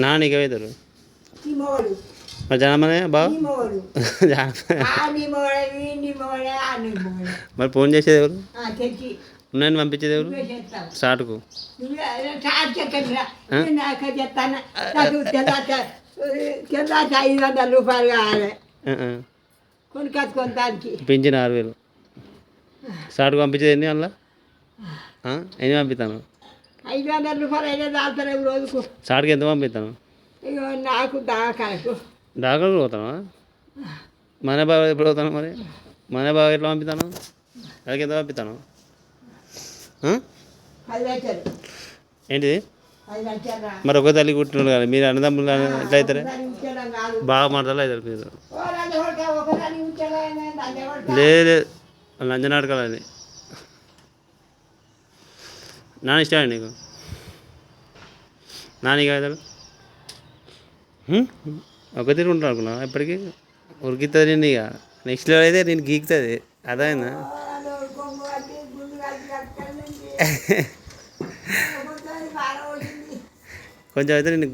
నాన్న నీకు అవుతారు మరి జనమనే బావ మరి ఫోన్ చేసేది ఎవరు ఉన్నాయని పంపించేది ఎవరు స్టార్ట్కు రూపాయలు కావాలి కొనుకొచ్చుకోవడానికి పింఛన్ 6000 స్టార్ట్కు పంపించేది ఎన్ని అందులో ఎన్ని పంపిస్తాను 500 రూపాయలు అయినా దాల్తారు రోజుకు స్టార్ట్కి ఎంత పంపిస్తాను ఇగో నాకు దాకాలకు డాక్టర్ పోతావా మన బాగా ఎప్పుడు పోతాను మరి మన బాగా ఎట్లా పంపిస్తాను అక్కడికి ఎంత పంపిస్తాను 10 లక్షలు ఏంటిది 10 లక్షలు మరి ఒక తల్లి కుట్టినాడు కానీ మీరు అన్నదమ్ములు ఎట్లా అవుతారే బాగా మాటలు అవుతారు మీరు లేదు లంచనాటకాలు అది నాన్న ఇష్టమే నీకు నాన్నకి అవుతాడు ఒక తిరిగి ఉంటాను అనుకున్నా ఎప్పటికీ ఉరికిస్తుంది నేను ఇక నెక్స్ట్ లెవెల్ అయితే నేను గీకుతుంది అదైనా కొంచెం అయితే నేను